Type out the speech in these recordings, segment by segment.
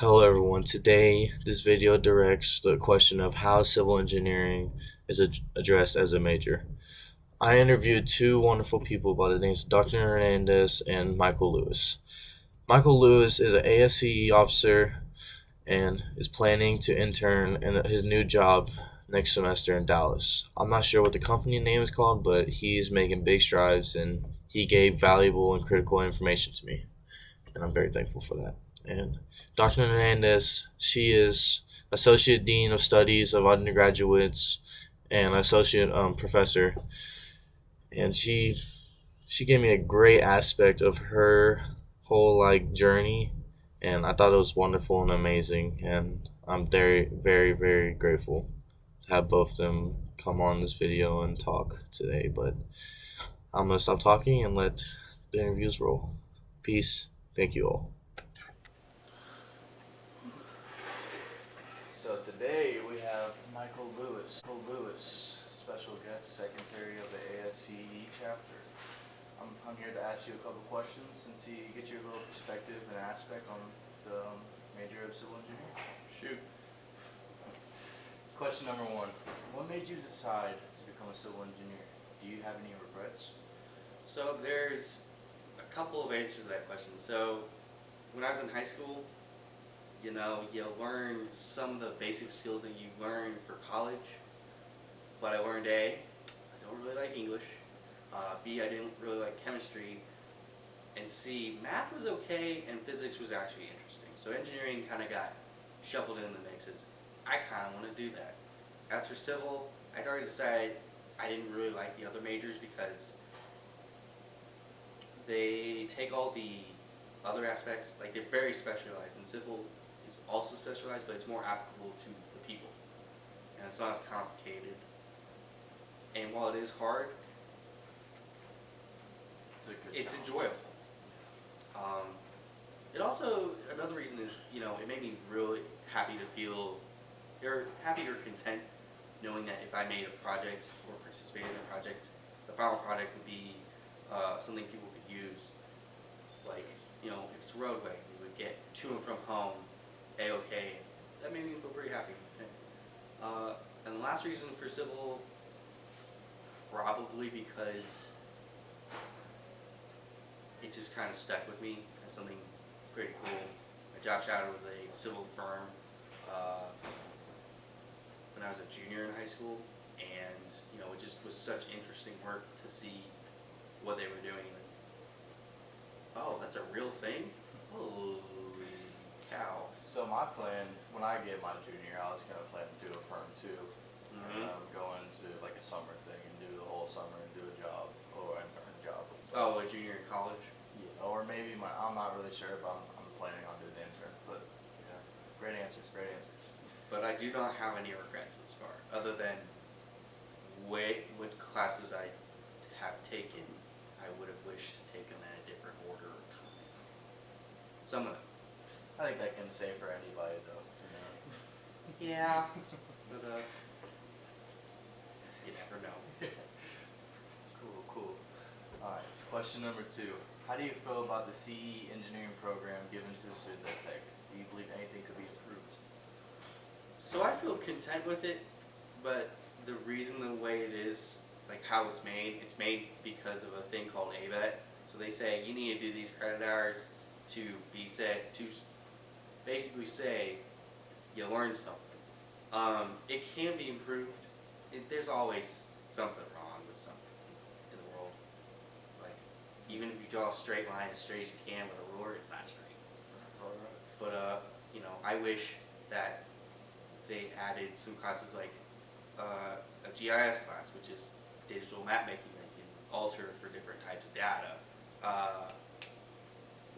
Hello everyone. Today, this video directs the question of how civil engineering is addressed as a major. I interviewed two wonderful people by the names of Dr. Hernandez and Michael Lewis. Michael Lewis is an ASCE officer and is planning to intern in his new job next semester in Dallas. I'm not sure what the company name is called, but he's making big strides and he gave valuable and critical information to me, and I'm very thankful for that. And Dr. Hernandez, she is Associate Dean of Studies of Undergraduates and Associate Professor, and she gave me a great aspect of her whole journey, and I thought it was wonderful and amazing, and I'm very very very grateful to have both of them come on this video and talk today. But I'm gonna stop talking and let the interviews roll. Peace. Thank you all. So today we have Michael Lewis. Michael Lewis, special guest secretary of the ASCE chapter. I'm here to ask you a couple questions and get your little perspective and aspect on the major of civil engineering. Shoot. Question number one: what made you decide to become a civil engineer? Do you have any regrets? So there's a couple of answers to that question. So when I was in high school, you learn some of the basic skills that you learn for college. But I learned A, I don't really like English. B, I didn't really like chemistry. And C, math was okay and physics was actually interesting. So engineering kind of got shuffled in the mix as I kind of want to do that. As for civil, I'd already decided I didn't really like the other majors because they take all the other aspects, like they're very specialized, and civil is also specialized, but it's more applicable to the people. And it's not as complicated. And while it is hard, it's enjoyable. It also, another reason is, it made me really happy to feel, or happy or content knowing that if I made a project or participated in a project, the final product would be something people could use. Like, if it's a roadway, we would get to and from home A-okay. That made me feel pretty happy. And the last reason for civil, probably because it just kind of stuck with me as something pretty cool. I job shadowed with a civil firm when I was a junior in high school, and it just was such interesting work to see what they were doing. Oh, that's a real thing? Holy cow. So my plan, when I get my junior, I was going to plan to do a firm too. Go into like a summer thing and do the whole summer and do a job or intern job. Oh, a junior in college? Yeah, or maybe I'm not really sure, but I'm planning on doing the intern. But yeah, great answers, great answers. But I do not have any regrets thus far, other than what classes I have taken, I would have wished to take them in a different order or time. Some of them. I think that can say for anybody though. Yeah. But you never know. Cool. Alright, question number two. How do you feel about the CE engineering program given to the students at Tech? Do you believe anything could be improved? So I feel content with it, but the reason the way it is, like how it's made because of a thing called ABET. So they say you need to do these credit hours to be said, to basically say you learned something. It can be improved. There's always something wrong with something in the world. Like, even if you draw a straight line as straight as you can with a ruler, it's not straight. But, I wish that they added some classes like a GIS class, which is digital map making that you can alter for different types of data.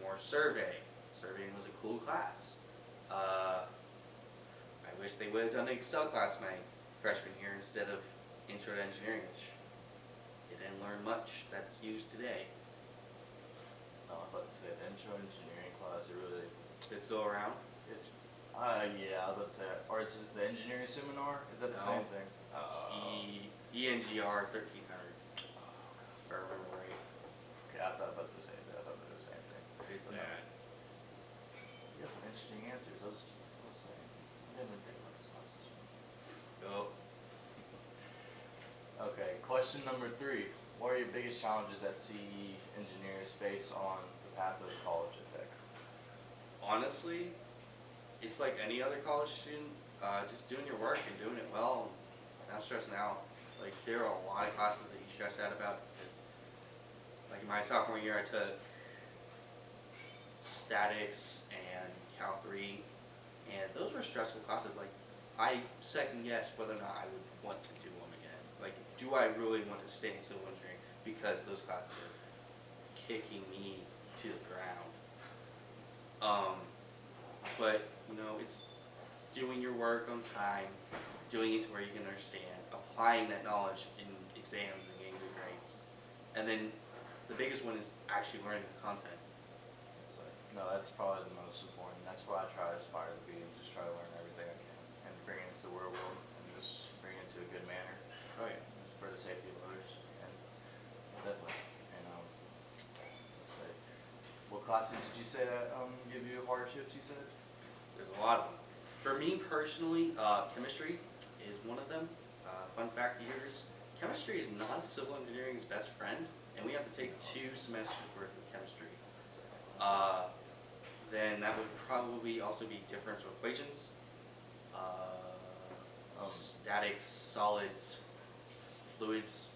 More survey. Surveying was a cool class. I wish they would have done an Excel class my freshman year instead of Intro to Engineering, which you didn't learn much that's used today. I was about to say, the intro engineering class, it really, It's still around? it's, yeah, I was about to say, or it's the engineering seminar? Is that the No. same thing? ENGR 1300, if I remember right. Okay, I thought that was the same thing. I thought they were the same thing. Pretty But no. bad. You have some interesting answers. answers. Let's say, I didn't even think about this classes. Go. Okay, question number 3. What are your biggest challenges that CE engineers face on the path of college at Tech? Honestly, it's like any other college student, just doing your work and doing it well, not stressing out. Like, there are a lot of classes that you stress out about. It's, like in my sophomore year, I took statics and Cal 3, and those were stressful classes. Like, I second guessed whether or not I would want to do them again. Like, do I really want to stay in civil engineering because those classes are kicking me to the ground? But you know, it's doing your work on time, doing it to where you can understand, applying that knowledge in exams and getting good grades, and then the biggest one is actually learning the content. It's like, no, that's probably the most important. That's what I try to aspire to be, and just try to learn everything I can and bring it into the real world and just bring it into a good manner. Oh yeah. For the safety of others, and definitely. And let's say, what classes did you say that give you hardships? You said. There's a lot of them. For me personally, chemistry is one of them. Fun fact, theaters. Chemistry is not civil engineering's best friend, and we have to take 2 semesters worth of chemistry. Then that would probably also be differential equations, statics, solids, fluids.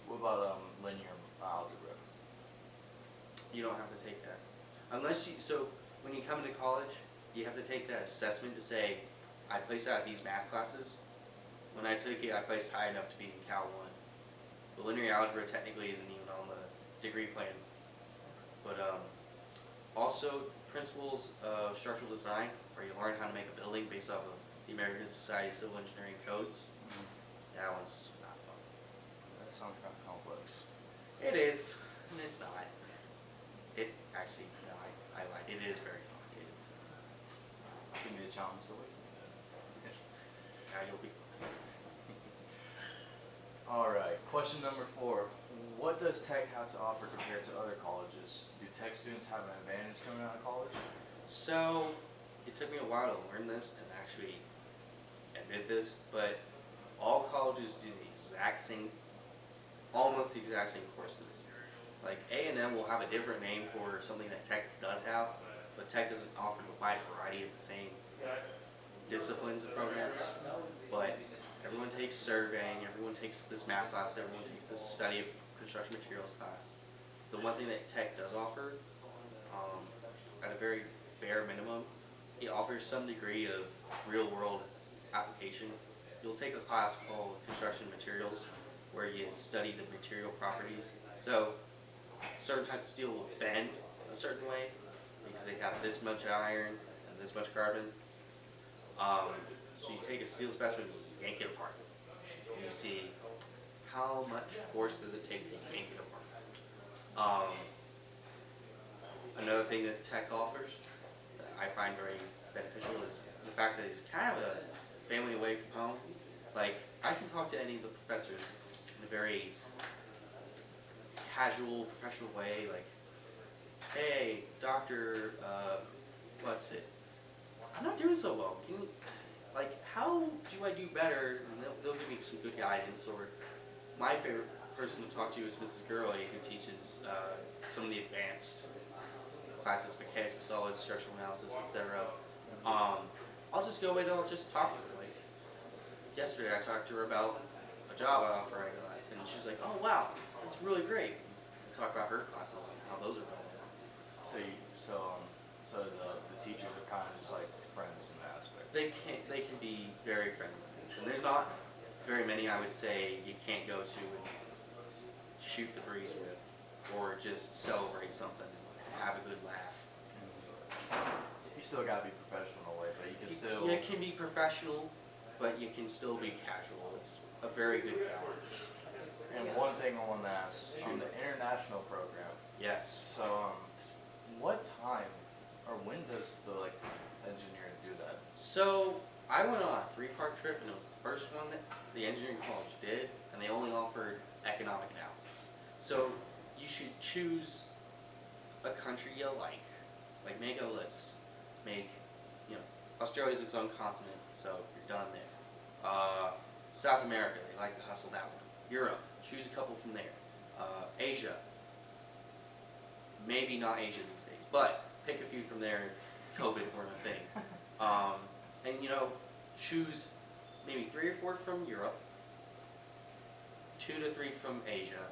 What about linear algebra? You don't have to take that. Unless you, so when you come into college, you have to take that assessment to say, I placed out these math classes. When I took it, I placed high enough to be in Cal 1. The linear algebra technically isn't even on the degree plan. But also principles of structural design, where you learn how to make a building based off of the American Society of Civil Engineering codes. That one's not fun. That sounds kind of complex. It is, and it's not. It actually, no, I lied. It is very complicated. Give me a challenge to wait. Yeah, you'll be fine. All right. Question number 4. What does Tech have to offer compared to other colleges? Do Tech students have an advantage coming out of college? So, it took me a while to learn this and actually admit this, but all colleges do the exact same, almost the exact same courses. Like A&M will have a different name for something that Tech does have, but Tech doesn't offer the wide variety of the same disciplines and programs. But everyone takes surveying, everyone takes this math class, everyone takes this study of construction materials class. The one thing that Tech does offer, at a very bare minimum, it offers some degree of real world application. You'll take a class called construction materials where you study the material properties. So certain types of steel will bend a certain way because they have this much iron and this much carbon. So you take a steel specimen, you yank it apart, and you see how much force does it take to yank it apart. Another thing that Tech offers that I find very beneficial is the fact that it's kind of a family away from home. Like, I can talk to any of the professors in a very casual, professional way, like, hey, doctor, what's it? I'm not doing so well. Can you, like, how do I do better? And they'll give me some good guidance. Or my favorite person to talk to is Mrs. Gurley, who teaches some of the advanced classes, mechanics and solids, structural analysis, etc. I'll just go in and I'll just talk to her. Like, yesterday I talked to her about a job offer I got, and she's like, oh wow, that's really great. We talk about her classes and how those are going. So the teachers are kind of just like friends in that aspect. They can be very friendly with this, and there's not very many I would say you can't go to and shoot the breeze with, or just celebrate something and have a good laugh. You still gotta be professional in a way, but you can still. You can be professional, but you can still be casual. It's a very good balance. And one thing I want to ask on the international program. Yes. So what time or when does the engineering do that? So I went on a 3-part trip, and it was the first one that the engineering college did, and they only offered economic analysis. So you should choose a country you like make a list, make Australia's its own continent, so you're done there. South America, they like to hustle that one. Europe, choose a couple from there. Asia, maybe not Asia these days, but pick a few from there if COVID weren't a thing. And choose maybe 3 or 4 from Europe, 2 to 3 from Asia,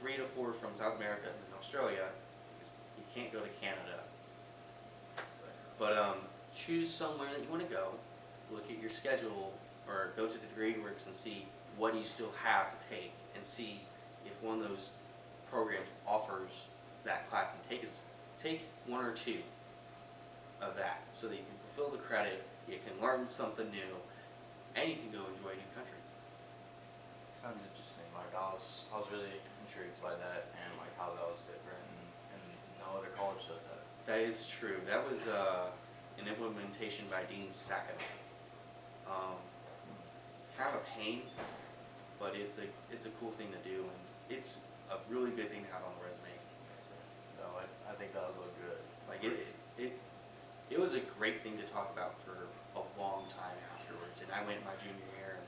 3 to 4 from South America and then Australia. You can't go to Canada. But choose somewhere that you want to go, look at your schedule, or go to the DegreeWorks and see what you still have to take, and see if one of those programs offers that class, and take 1 or 2 of that so that you can fulfill the credit, you can learn something new, and you can go enjoy a new country. Sounds interesting. Like I was really intrigued by that, and like how that was different, and no other college does that. That is true. That was an implementation by Dean Sacco. Kind of a pain, but it's a cool thing to do, and it's a really good thing to have on the resume. So, No, I think that would look good. like it was a great thing to talk about for a long time afterwards. And I went my junior year, and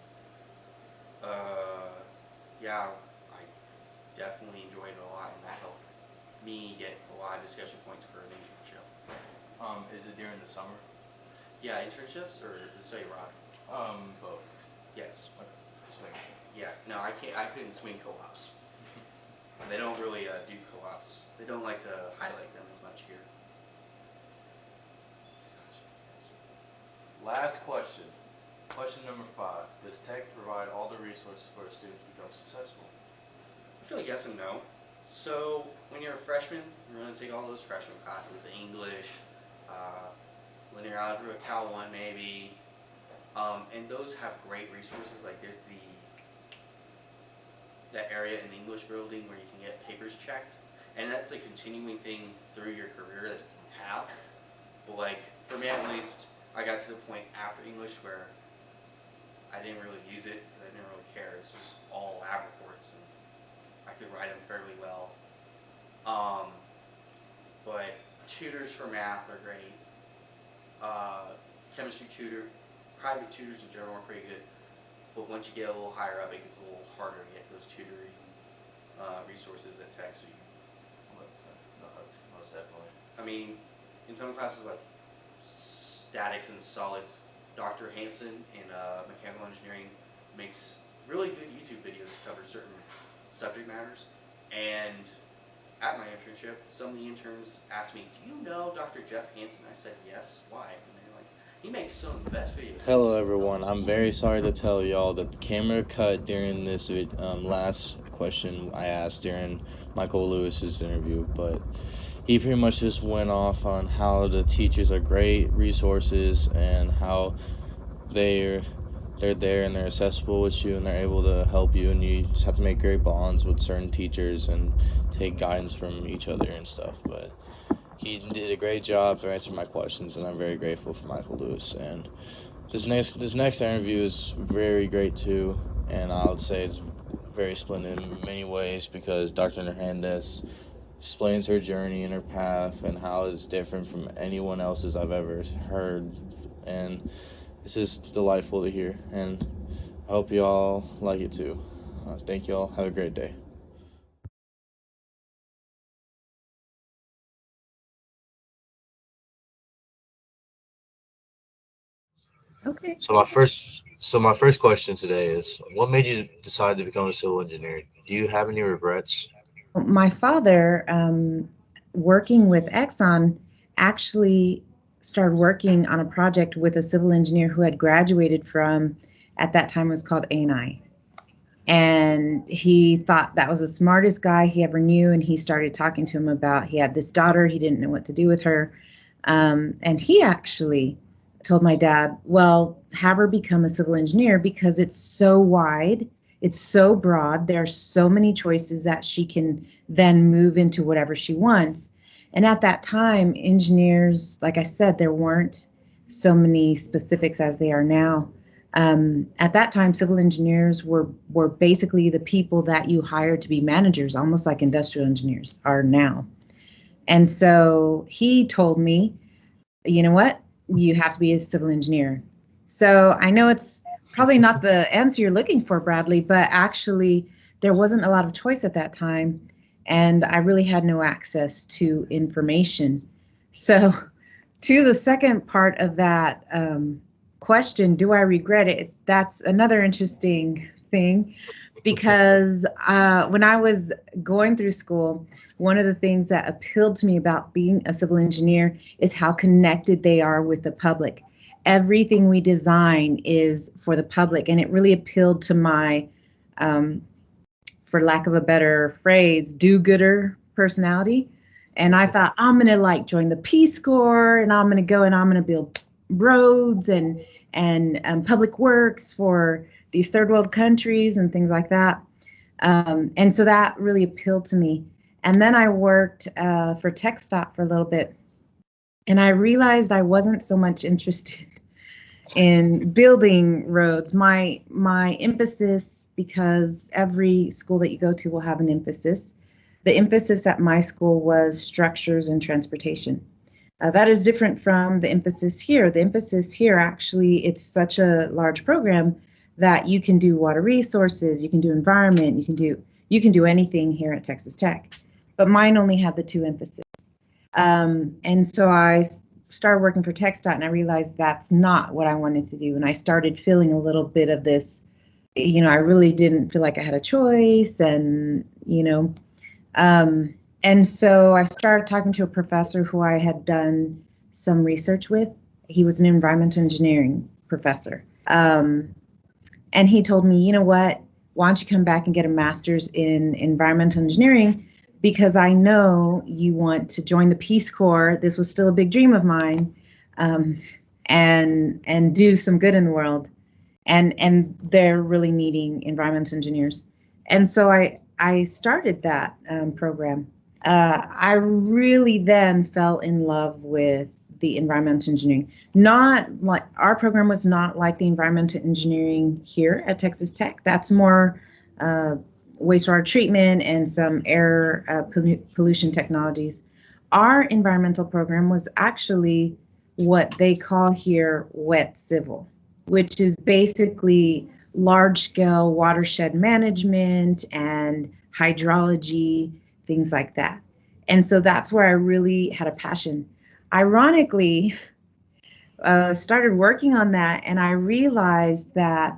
yeah, I definitely enjoyed it a lot, and that helped me get a lot of discussion points for an internship. Is it during the summer? Yeah, internships or the study abroad? Both. Yes. Swing. Yeah. No, I couldn't swing co-ops. They don't really do co-ops. They don't like to highlight them as much here. Last question. Question number 5. Does Tech provide all the resources for a student to become successful? I feel like yes and no. So when you're a freshman, you're going to take all those freshman classes: English, linear algebra, Cal 1 maybe, and those have great resources. Like there's that area in the English building where you can get papers checked, and that's a continuing thing through your career that you can have. But like for me at least, I got to the point after English where I didn't really use it because I didn't really care. It's just all lab reports, and I could write them fairly well. But tutors for math are great. Chemistry private tutors in general are pretty good. But once you get a little higher up, it gets a little harder to get those tutoring resources at Tech. So Most definitely. I mean, in some classes like statics and solids, Dr. Hansen in mechanical engineering makes really good YouTube videos to cover certain subject matters. And at my internship, some of the interns asked me, "Do you know Dr. Jeff Hansen?" I said, "Yes." Why? And they're like, "He makes some of the best videos." Hello everyone, I'm very sorry to tell y'all that the camera cut during this last question I asked during Michael Lewis's interview, but he pretty much just went off on how the teachers are great resources and how they're there and they're accessible with you and they're able to help you, and you just have to make great bonds with certain teachers and take guidance from each other and stuff. But he did a great job to answer my questions, and I'm very grateful for Michael Lewis. And this next interview is very great too, and I would say it's very splendid in many ways because Dr. Hernandez explains her journey and her path and how it's different from anyone else's I've ever heard, and it's just delightful to hear, and I hope you all like it too. Thank you all. Have a great day. Okay. So my first question today is, what made you decide to become a civil engineer? Do you have any regrets? My father, working with Exxon, actually started working on a project with a civil engineer who had graduated from, at that time it was called A&I. And he thought that was the smartest guy he ever knew, and he started talking to him about, he had this daughter, he didn't know what to do with her. And he actually told my dad, well, have her become a civil engineer because it's so wide, it's so broad, there are so many choices that she can then move into whatever she wants. And at that time, engineers, like I said, there weren't so many specifics as they are now. At that time, civil engineers were basically the people that you hired to be managers, almost like industrial engineers are now. And so he told me, you know what? you have to be a civil engineer. So I know it's probably not the answer you're looking for, Bradley, but actually there wasn't a lot of choice at that time, and I really had no access to information. So to the second part of that question, do I regret it? That's another interesting thing, because when I was going through school, one of the things that appealed to me about being a civil engineer is how connected they are with the public. Everything we design is for the public, and it really appealed to my, for lack of a better phrase, do-gooder personality. And I thought, I'm gonna like join the Peace Corps, and I'm gonna go and I'm gonna build roads and public works for these third world countries and things like that. And so that really appealed to me. And then I worked for TxDOT for a little bit, and I realized I wasn't so much interested in building roads. My emphasis, because every school that you go to will have an emphasis, the emphasis at my school was structures and transportation. That is different from the emphasis here. The emphasis here, actually, it's such a large program that you can do water resources, you can do environment, you can do anything here at Texas Tech. But mine only had the two emphases. And so I started working for TxDOT, and I realized that's not what I wanted to do. And I started feeling a little bit of this, I really didn't feel like I had a choice, and, and so I started talking to a professor who I had done some research with. He was an environmental engineering professor. And he told me, you know what, why don't you come back and get a master's in environmental engineering, because I know you want to join the Peace Corps. This was still a big dream of mine, and do some good in the world. And they're really needing environmental engineers. And so I started that program. I really then fell in love with the environmental engineering. Not like our program was not like the environmental engineering here at Texas Tech. That's more wastewater treatment and some air pollution technologies. Our environmental program was actually what they call here wet civil, which is basically large-scale watershed management and hydrology, things like that. And so that's where I really had a passion. Ironically, started working on that, and I realized that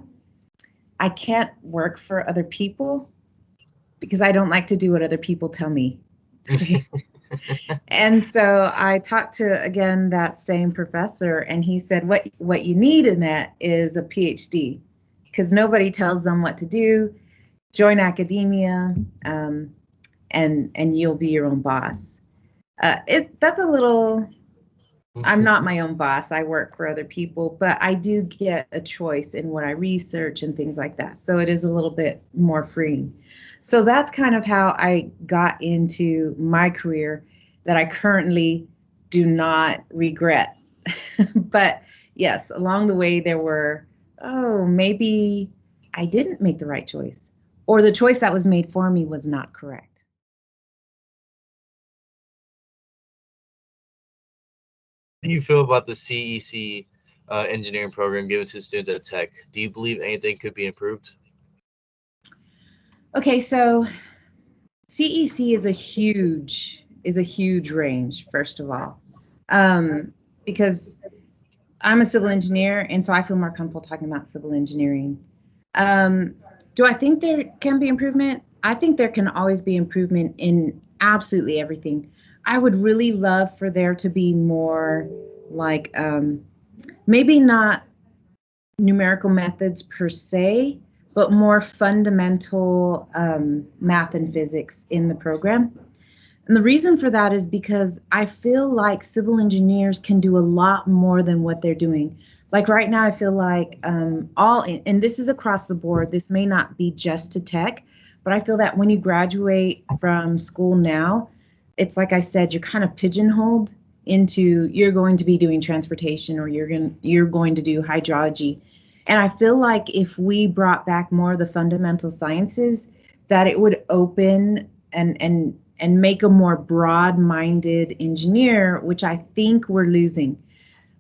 I can't work for other people because I don't like to do what other people tell me. And so I talked to, again, that same professor, and he said, what you need in that is a PhD, because nobody tells them what to do. Join academia, and you'll be your own boss. That's a little, I'm not my own boss. I work for other people, but I do get a choice in what I research and things like that. So it is a little bit more freeing. So that's kind of how I got into my career that I currently do not regret. But yes, along the way there were, maybe I didn't make the right choice, or the choice that was made for me was not correct. How do you feel about the CEC engineering program given to students at Tech? Do you believe anything could be improved? Okay, so CEC is a huge range, first of all, because I'm a civil engineer, and so I feel more comfortable talking about civil engineering. Do I think there can be improvement? I think there can always be improvement in absolutely everything. I would really love for there to be more like, maybe not numerical methods per se, but more fundamental math and physics in the program. And the reason for that is because I feel like civil engineers can do a lot more than what they're doing. Like right now, I feel like and this is across the board, this may not be just to Tech, but I feel that when you graduate from school now, it's like I said, you're kind of pigeonholed into, you're going to be doing transportation, or you're going to do hydrology. And I feel like if we brought back more of the fundamental sciences, that it would open and make a more broad-minded engineer, which I think we're losing.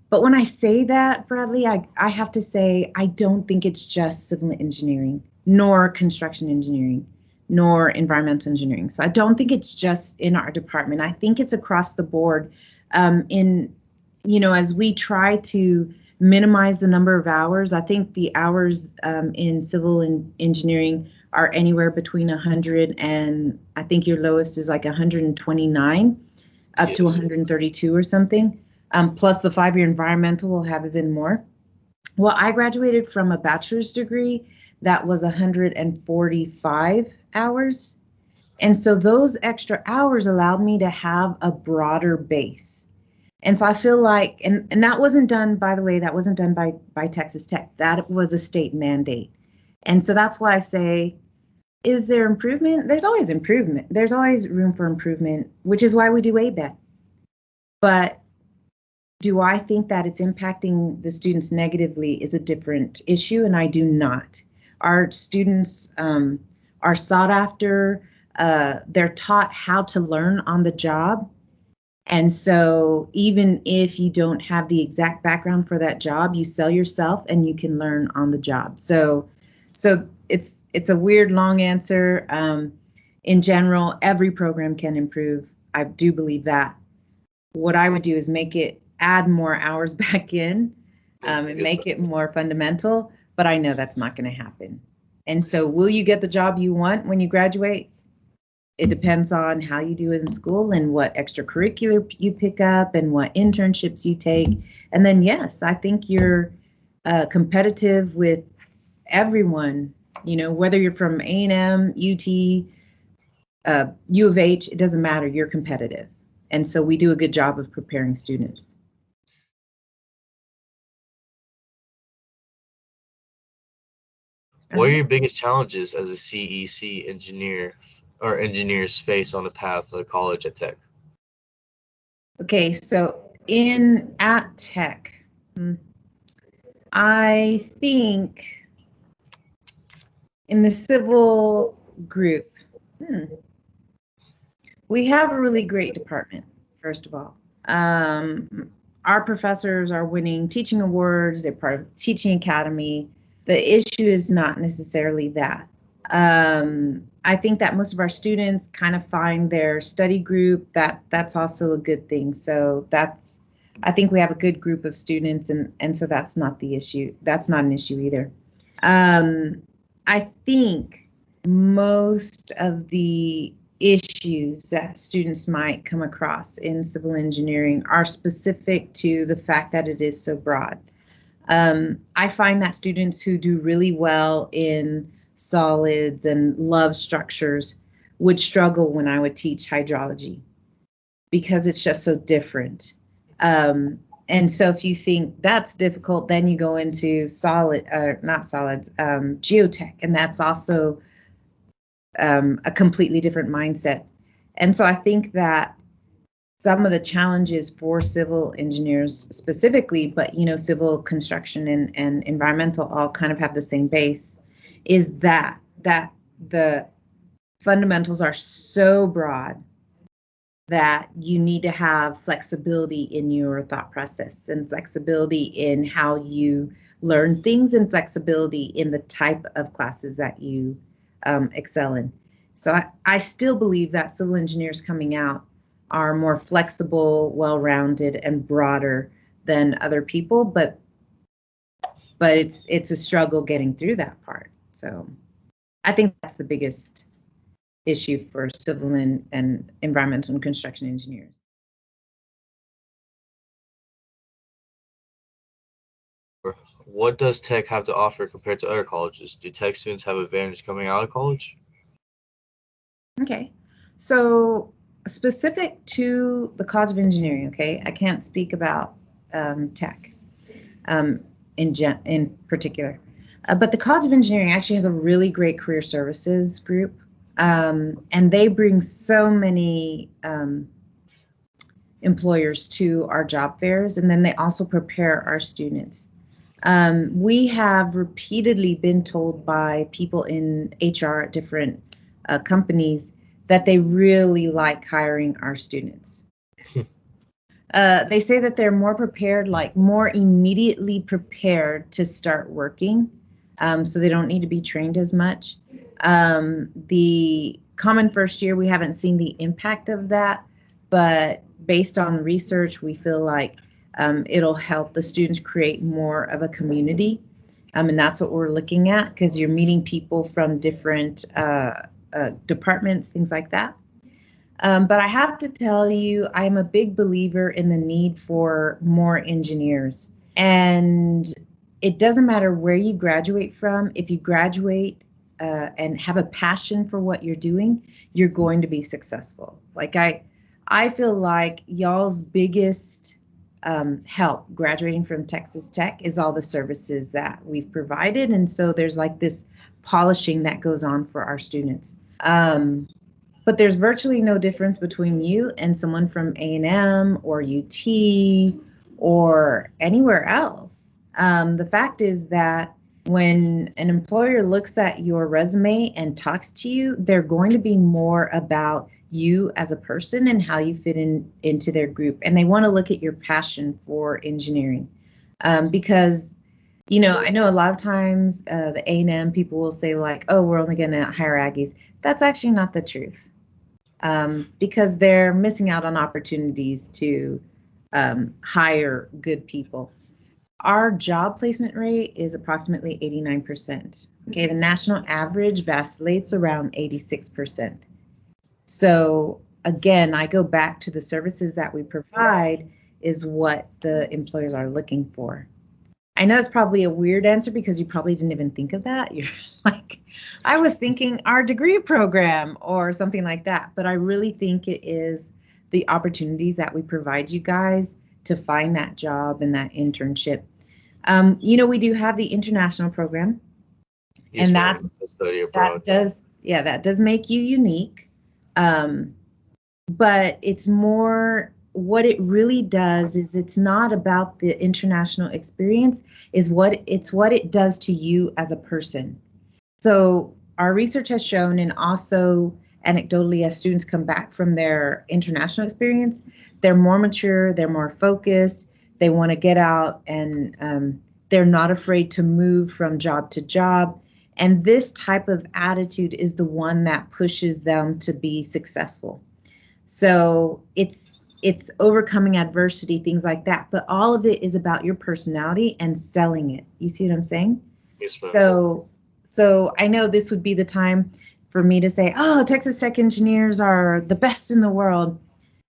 But when I say that, Bradley, I have to say I don't think it's just civil engineering, nor construction engineering, nor environmental engineering. So I don't think it's just in our department. I think it's across the board. As we try to minimize the number of hours, I think the hours in civil engineering are anywhere between 100 and I think your lowest is like 129 up to 132 or something. Plus the 5-year environmental will have even more. Well, I graduated from a bachelor's degree that was 145 hours. And so those extra hours allowed me to have a broader base. And so I feel like, and that wasn't done, by the way, that wasn't done by Texas Tech. That was a state mandate. And so that's why I say, is there improvement? There's always improvement. There's always room for improvement, which is why we do ABET. But do I think that it's impacting the students negatively is a different issue, and I do not. Our students are sought after. They're taught how to learn on the job. And so even if you don't have the exact background for that job, you sell yourself and you can learn on the job. So it's a weird, long answer. In general, every program can improve. I do believe that. What I would do is add more hours back in and make it more fundamental, but I know that's not going to happen. And so will you get the job you want when you graduate? It depends on how you do it in school and what extracurricular you pick up and what internships you take. And then, yes, I think you're competitive with everyone, whether you're from A&M, UT, U of H, it doesn't matter, you're competitive. And so we do a good job of preparing students. What are your biggest challenges as a CEC engineer or engineers face on the path to college at Tech? Okay, so at Tech, I think in the civil group, we have a really great department, first of all. Our professors are winning teaching awards. They're part of the teaching academy. The issue is not necessarily that. I think that most of our students kind of find their study group. That's also a good thing. So I think we have a good group of students, and so that's not the issue. That's not an issue either. I think most of the issues that students might come across in civil engineering are specific to the fact that it is so broad. I find that students who do really well in solids and love structures would struggle when I would teach hydrology because it's just so different. And so if you think that's difficult, then you go into geotech, and that's also a completely different mindset. And so I think that some of the challenges for civil engineers specifically, but civil construction and environmental all kind of have the same base, is that the fundamentals are so broad that you need to have flexibility in your thought process and flexibility in how you learn things and flexibility in the type of classes that you excel in. So I still believe that civil engineers coming out are more flexible, well-rounded, and broader than other people, but it's a struggle getting through that part. So I think that's the biggest issue for civil and environmental and construction engineers. What does Tech have to offer compared to other colleges? Do Tech students have advantage coming out of college? Okay, so specific to the College of Engineering, okay, I can't speak about Tech in particular, but the College of Engineering actually has a really great career services group. And they bring so many employers to our job fairs, and then they also prepare our students. We have repeatedly been told by people in HR at different companies that they really like hiring our students. They say that they're more prepared, like more immediately prepared to start working, so they don't need to be trained as much. The common first year, we haven't seen the impact of that, but based on research, we feel like it'll help the students create more of a community. And that's what we're looking at, because you're meeting people from different departments, things like that. But I have to tell you, I'm a big believer in the need for more engineers. And it doesn't matter where you graduate from. If you graduate and have a passion for what you're doing, you're going to be successful. Like I feel like y'all's biggest help graduating from Texas Tech is all the services that we've provided. And so there's like this polishing that goes on for our students. But there's virtually no difference between you and someone from A&M or UT or anywhere else. The fact is that when an employer looks at your resume and talks to you, they're going to be more about you as a person and how you fit into their group. And they want to look at your passion for engineering. Because, you know, I know a lot of times the A&M people will say like, oh, we're only going to hire Aggies. That's actually not the truth. Because they're missing out on opportunities to hire good people. Our job placement rate is approximately 89%. Okay, the national average vacillates around 86%. So again, I go back to the services that we provide is what the employers are looking for. I know it's probably a weird answer because you probably didn't even think of that. You're like, I was thinking our degree program or something like that. But I really think it is the opportunities that we provide you guys to find that job and that internship. You know, we do have the international program, and that does make you unique. But it's more, what it really does is it's not about the international experience, is what it does to you as a person. So our research has shown, and also anecdotally as students come back from their international experience, they're more mature, they're more focused, they want to get out, and they're not afraid to move from job to job. And this type of attitude is the one that pushes them to be successful. So it's overcoming adversity, things like that. But all of it is about your personality and selling it. You see what I'm saying? Yes, ma'am. So I know this would be the time for me to say, oh, Texas Tech engineers are the best in the world.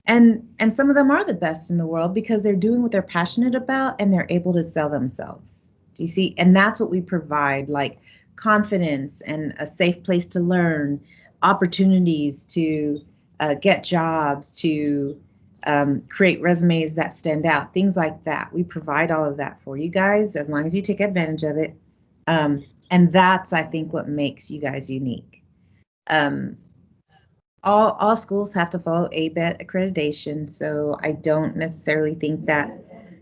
And some of them are the best in the world because they're doing what they're passionate about and they're able to sell themselves. Do you see? And that's what we provide, like confidence and a safe place to learn, opportunities to get jobs, to create resumes that stand out, things like that. We provide all of that for you guys as long as you take advantage of it. And that's, I think, what makes you guys unique. All schools have to follow ABET accreditation, so I don't necessarily think that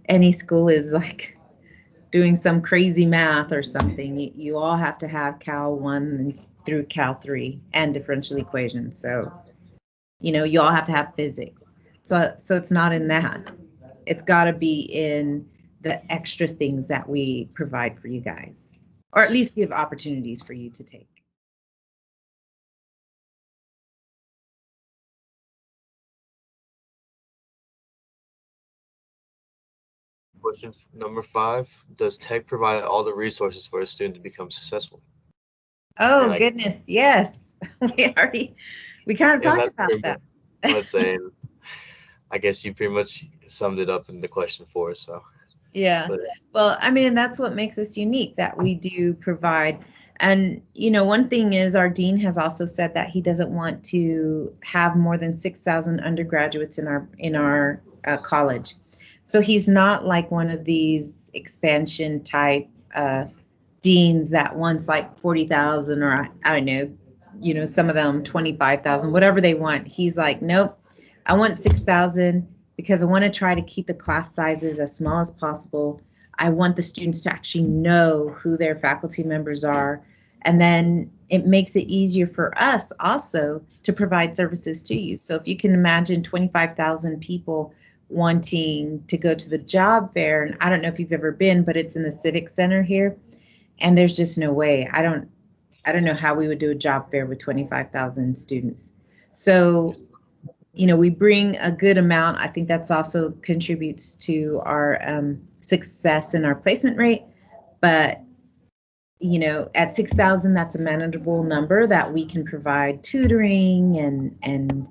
any school is like doing some crazy math or something. You all have to have Cal 1 through Cal 3 and differential equations. So, you know, you all have to have physics. So it's not in that. It's got to be in the extra things that we provide for you guys, or at least give opportunities for you to take. Question number 5: does Tech provide all the resources for a student to become successful? Oh, goodness, yes. we kind of talked about that. Let's say, I guess you pretty much summed it up in the question for us. So yeah. Well, I mean, that's what makes us unique, that we do provide. And, you know, one thing is our dean has also said that he doesn't want to have more than 6,000 undergraduates in our college. So he's not like one of these expansion type deans that wants like 40,000 or I don't know, you know, some of them 25,000, whatever they want. He's like, nope, I want 6,000 because I want to try to keep the class sizes as small as possible. I want the students to actually know who their faculty members are. And then it makes it easier for us also to provide services to you. So if you can imagine 25,000 people wanting to go to the job fair. And I don't know if you've ever been, but it's in the Civic Center here. And there's just no way. I don't know how we would do a job fair with 25,000 students. So, we bring a good amount. I think that's also contributes to our success in our placement rate. But, at 6,000, that's a manageable number that we can provide tutoring and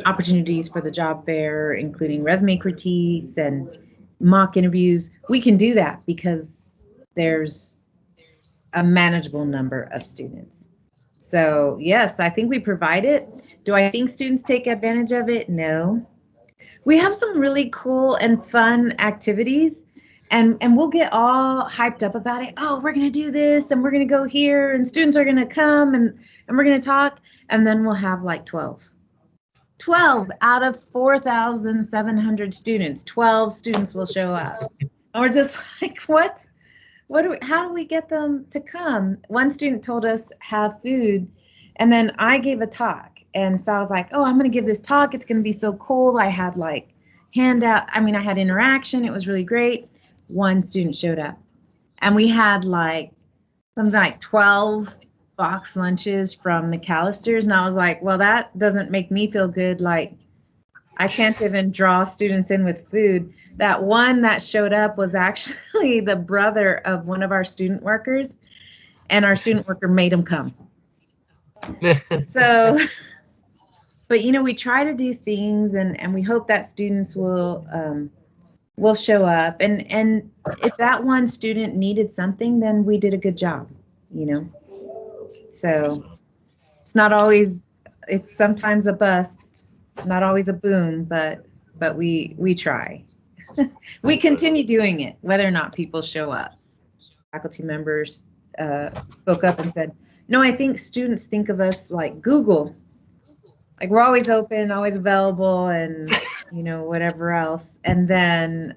opportunities for the job fair, including resume critiques and mock interviews. We can do that because there's a manageable number of students. So yes, I think we provide it. Do I think students take advantage of it? No. We have some really cool and fun activities, and we'll get all hyped up about it. Oh, we're going to do this, and we're going to go here, and students are going to come, and we're going to talk, and then we'll have like 12 out of 4,700 students. 12 students will show up. And we're just like, what? How do we get them to come? One student told us have food, and then I gave a talk. And so I was like, oh, I'm going to give this talk. It's going to be so cool. I had like I had interaction. It was really great. One student showed up, and we had like something like 12 box lunches from McAllister's. And I was like, well, that doesn't make me feel good. Like, I can't even draw students in with food. That one that showed up was actually the brother of one of our student workers, and our student worker made him come. So, but we try to do things, and we hope that students will show up. And if that one student needed something, then we did a good job, So it's sometimes a bust, not always a boom, but we try. We continue doing it, whether or not people show up. Faculty members spoke up and said, no, I think students think of us like Google. Like, we're always open, always available, and, whatever else. And then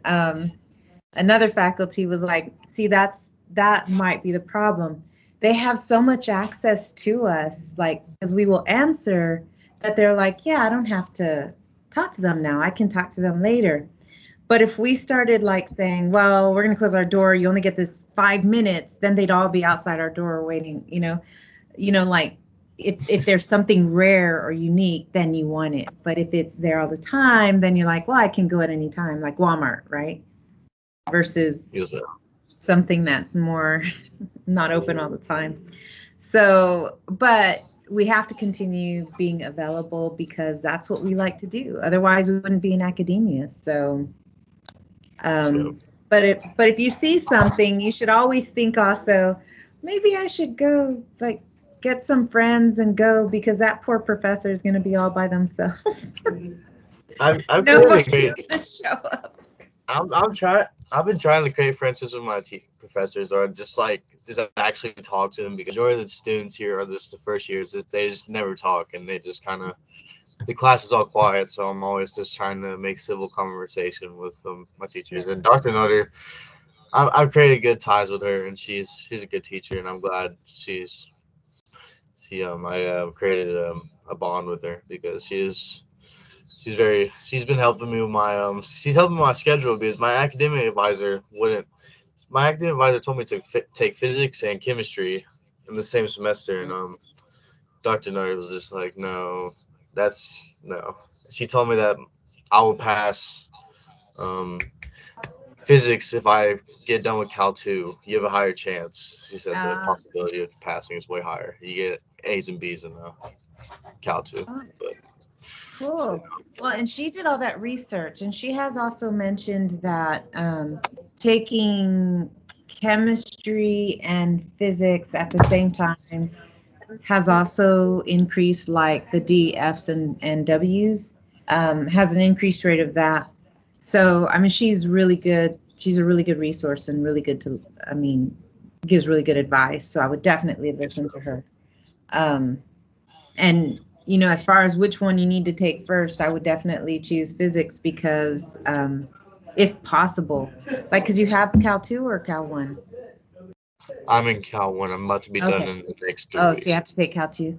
another faculty was like, see, that might be the problem. They have so much access to us, like, because we will answer, that they're like, yeah, I don't have to talk to them now. I can talk to them later. But if we started like saying, well, we're going to close our door, you only get this 5 minutes, then they'd all be outside our door waiting, like if there's something rare or unique, then you want it. But if it's there all the time, then you're like, well, I can go at any time, like Walmart, right? Versus something that's more not open all the time. So, but we have to continue being available because that's what we like to do. Otherwise, we wouldn't be in academia. So, but if you see something, you should always think also, maybe I should go, like, get some friends and go, because that poor professor is going to be all by themselves. I'm Nobody's going to show up. I've been trying to create friendships with my professors, or just actually talk to them, because majority of the students here are just the first years. They just never talk, and they just kind of, the class is all quiet. So I'm always just trying to make civil conversation with my teachers. And Dr. Nutter, I've created good ties with her, and she's a good teacher, and I'm glad I created a bond with her, because she's been helping me with she's helping my schedule, because my academic advisor told me to take physics and chemistry in the same semester, and Dr. Nutter was just like, no. She told me that I will pass physics if I get done with Cal 2. You have a higher chance. She said the possibility of passing is way higher. You get A's and B's in Cal 2. But, cool. Well, and she did all that research, and she has also mentioned that taking chemistry and physics at the same time has also increased, like the D, F's, and W's, has an increased rate of that. So, she's really good. She's a really good resource and really good gives really good advice. So I would definitely listen to her. And, as far as which one you need to take first, I would definitely choose physics, because if possible, like, because you have Cal 2 or Cal 1? I'm in Cal 1. I'm about to be done in the next 2 weeks. So you have to take Cal 2.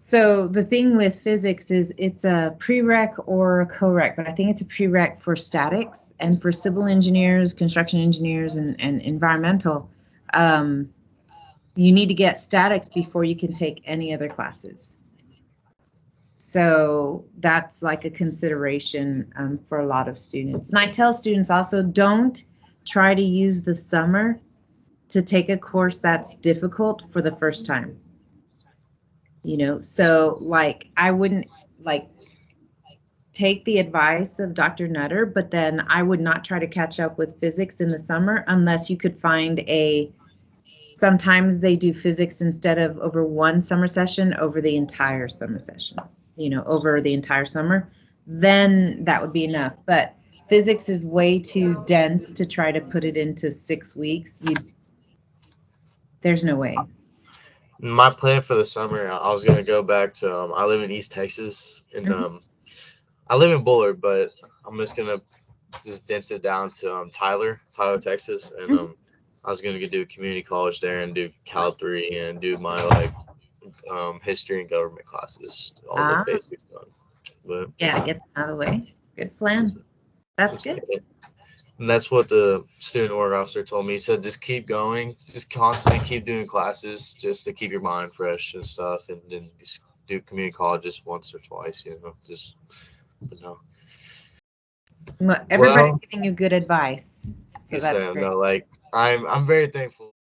So the thing with physics is it's a prereq or a co-req, but I think it's a prereq for statics, and for civil engineers, construction engineers, and environmental, you need to get statics before you can take any other classes. So that's like a consideration for a lot of students. And I tell students also, don't try to use the summer to take a course that's difficult for the first time. You know, so like I wouldn't like take the advice of Dr. Nutter, but then I would not try to catch up with physics in the summer unless you could find sometimes they do physics instead of over one summer session, over the entire summer session, you know, over the entire summer, then that would be enough. But physics is way too dense to try to put it into 6 weeks. There's no way. My plan for the summer, I was gonna go back to. I live in East Texas, and I live in Bullard, but I'm just gonna dense it down to Tyler, Texas, and I was gonna do community college there and do Cal 3 and do my like history and government classes, all the basics done. But yeah, get them out of the way. Good plan. That's good. And that's what the student org officer told me. He said, just keep going, just constantly keep doing classes just to keep your mind fresh and stuff, and then just do community college just once or twice, you know, but no. Well, everybody's giving you good advice. So Yes, that's ma'am. great. No, like I'm very thankful.